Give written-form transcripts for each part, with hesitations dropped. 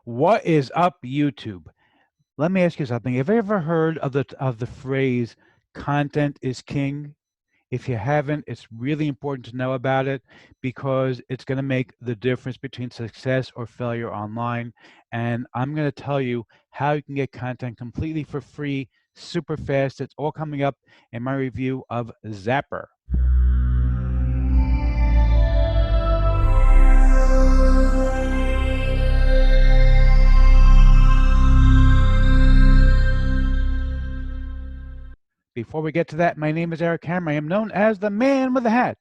What is up, YouTube? Let me ask you something. Have you ever heard of the phrase "content is king"? If you haven't, it's really important to know about it because it's going to make the difference between success or failure online. And I'm going to tell you how you can get content completely for free, super fast. It's all coming up in my review of Zappr. Before we get to that, my name is Eric Hammer. I am known as the man with the hat.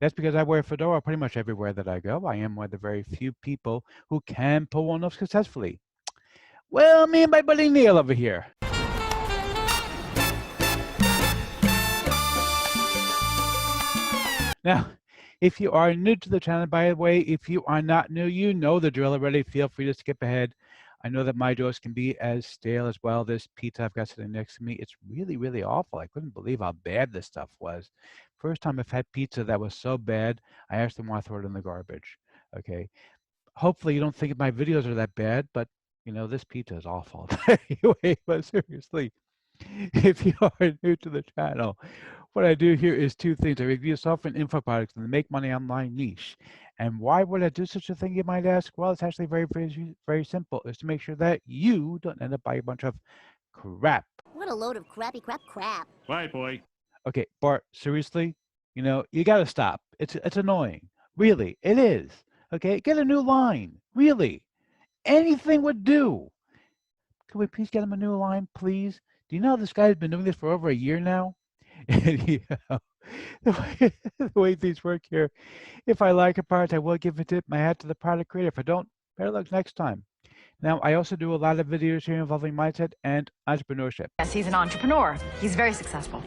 That's because I wear a fedora pretty much everywhere that I go. I am one of the very few people who can pull one off successfully. Well, me and my buddy Neil over here. Now, if you are new to the channel, by the way, if you are not new, you know the drill already. Feel free to skip ahead. I know that my jokes can be as stale as well. This pizza I've got sitting next to me, it's really, really awful. I couldn't believe how bad this stuff was. First time I've had pizza that was so bad, I actually want to throw it in the garbage. Okay. Hopefully you don't think my videos are that bad, but you know, this pizza is awful. Anyway, but seriously, if you are new to the channel, what I do here is two things. I review software and info products in the make money online niche. And why would I do such a thing, you might ask? Well, it's actually very simple. It's to make sure that you don't end up buying a bunch of crap. What a load of crappy crap. Right, boy. Okay, Bart, seriously, you know, you got to stop. It's annoying. Really, it is. Okay, get a new line. Really, anything would do. Can we please get him a new line, please? Do you know this guy's been doing this for over a year now? And you know, the way things work here, if I like a product, I will give a tip my hat to the product creator. If I don't, better luck next time. Now, I also do a lot of videos here involving mindset and entrepreneurship. Yes, he's an entrepreneur. He's very successful.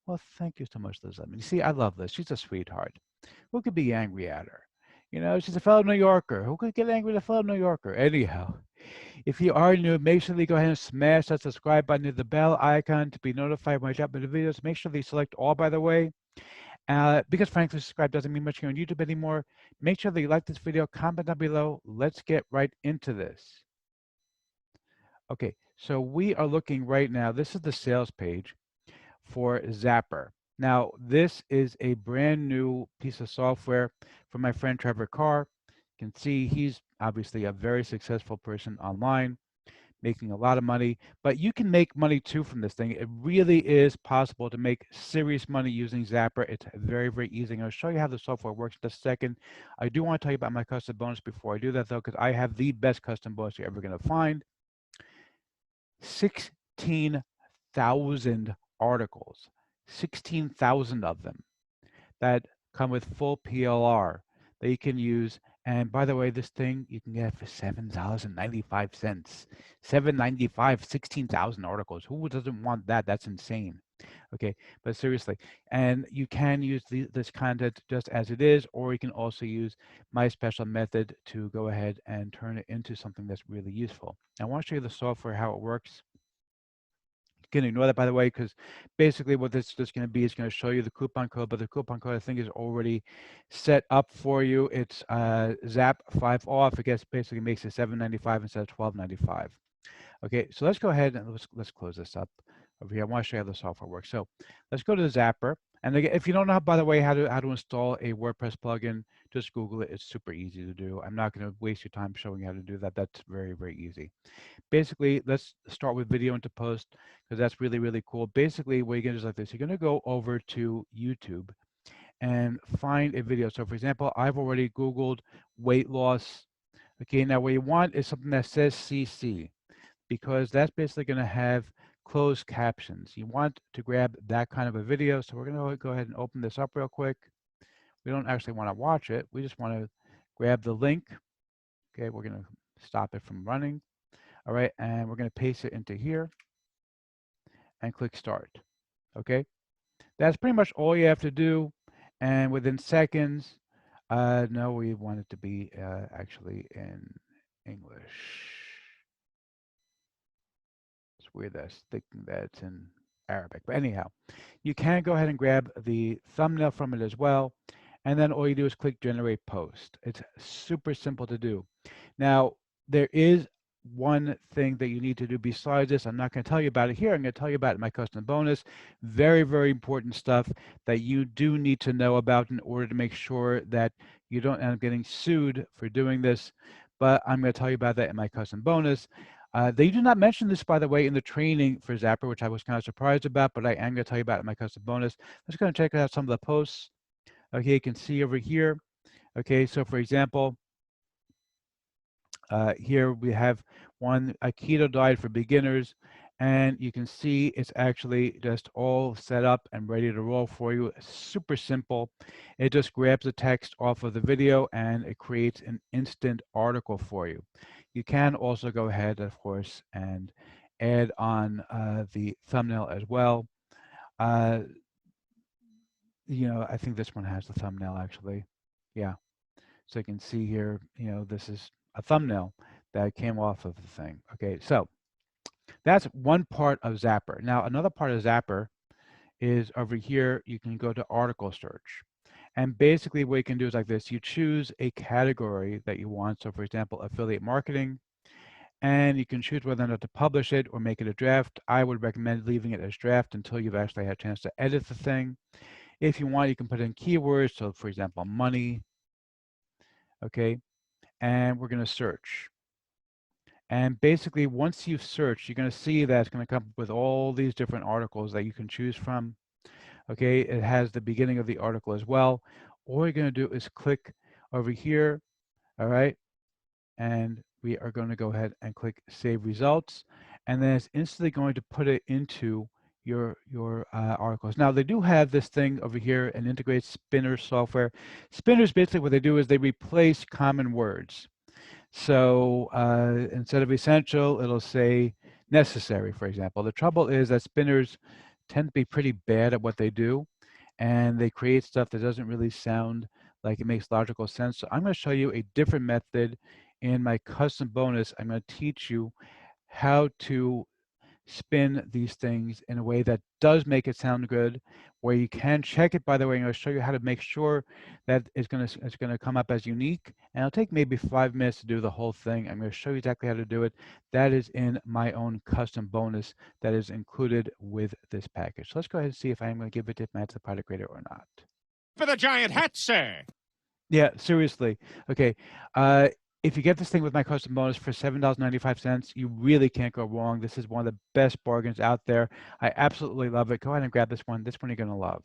Well, thank you so much, Liz Lemon. You see, I love Liz. She's a sweetheart. Who could be angry at her? You know, she's a fellow New Yorker. Who could get angry at a fellow New Yorker? Anyhow, if you are new, make sure that you go ahead and smash that subscribe button and the bell icon to be notified when I drop new videos. Make sure that you select all, by the way. Because frankly, subscribe doesn't mean much here on YouTube anymore. Make sure that you like this video, comment down below. Let's get right into this. Okay, so we are looking right now. This is the sales page for Zappr. Now, this is a brand new piece of software from my friend Trevor Carr. You can see he's obviously a very successful person online, making a lot of money, but you can make money too from this thing. It really is possible to make serious money using Zappr. It's very, very easy. I'm going to show you how the software works in just a second. I do want to tell you about my custom bonus before I do that, though, because I have the best custom bonus you're ever going to find. 16,000 articles, 16,000 of them that come with full PLR that you can use. And by the way, this thing you can get for $7.95. $7.95, 16,000 articles. Who doesn't want that? That's insane. Okay, but seriously, and you can use this content just as it is, or you can also use my special method to go ahead and turn it into something that's really useful. I want to show you the software, how it works. You can ignore that, by the way, because basically what this is going to be is going to show you the coupon code, but the coupon code I think is already set up for you. It's Zap 5 off. I guess basically makes it $7.95 instead of $12.95. Okay, so let's go ahead and let's close this up over here. I want to show you how the software works. So let's go to the Zappr. And again, if you don't know, by the way, how to install a WordPress plugin, just Google it. It's super easy to do. I'm not going to waste your time showing you how to do that. That's very, very easy. Basically, let's start with video into post because that's really, really cool. Basically, what you're going to do is like this. You're going to go over to YouTube and find a video. So for example, I've already Googled weight loss. Okay, now what you want is something that says CC, because that's basically going to have closed captions. You want to grab that kind of a video. So we're going to go ahead and open this up real quick. We don't actually want to watch it. We just want to grab the link. Okay, we're going to stop it from running. All right, and we're going to paste it into here and click start. Okay, that's pretty much all you have to do. And within seconds, no, we want it to be actually in English. It's weird that it's thinking that it's in Arabic, but anyhow, you can go ahead and grab the thumbnail from it as well, and then all you do is click generate post. It's super simple to do. Now, there is one thing that you need to do besides this. I'm not going to tell you about it here. I'm going to tell you about it in my custom bonus. Very, very important stuff that you do need to know about in order to make sure that you don't end up getting sued for doing this. But I'm going to tell you about that in my custom bonus. They do not mention this, by the way, in the training for Zappr, which I was kind of surprised about, but I am going to tell you about it in my custom bonus. Let's go and check out some of the posts. Okay, you can see over here. Okay, so for example, here we have one, a keto diet for beginners, and you can see it's actually just all set up and ready to roll for you. Super simple. It just grabs the text off of the video and it creates an instant article for you. You can also go ahead, of course, and add on the thumbnail as well. You know, I think this one has the thumbnail actually. Yeah. So you can see here, you know, this is a thumbnail that came off of the thing. Okay, so that's one part of Zappr. Now, another part of Zappr is over here, you can go to article search. And basically what you can do is like this. You choose a category that you want. So for example, affiliate marketing, and you can choose whether or not to publish it or make it a draft. I would recommend leaving it as draft until you've actually had a chance to edit the thing. If you want, you can put in keywords. So for example, money, okay, and we're going to search. And basically, once you've searched, you're going to see that it's going to come up with all these different articles that you can choose from. Okay, it has the beginning of the article as well. All you're going to do is click over here, all right, and we are going to go ahead and click Save Results, and then it's instantly going to put it into your articles. Now, they do have this thing over here, an integrated spinner software. Spinners, basically what they do is they replace common words. So instead of essential, it'll say necessary, for example. The trouble is that spinners tend to be pretty bad at what they do, and they create stuff that doesn't really sound like it makes logical sense. So I'm going to show you a different method in my custom bonus. I'm going to teach you how to spin these things in a way that does make it sound good, where you can check it. By the way, I'm going to show you how to make sure that it's going to come up as unique, and it'll take maybe 5 minutes to do the whole thing. I'm going to show you exactly how to do it. That is in my own custom bonus that is included with this package. So let's go ahead and see if I'm going to give it to Matt the product creator or not. For the giant hat, sir. Yeah, seriously. Okay. If you get this thing with my custom bonus for $7.95, you really can't go wrong. This is one of the best bargains out there. I absolutely love it. Go ahead and grab this one. This one you're going to love.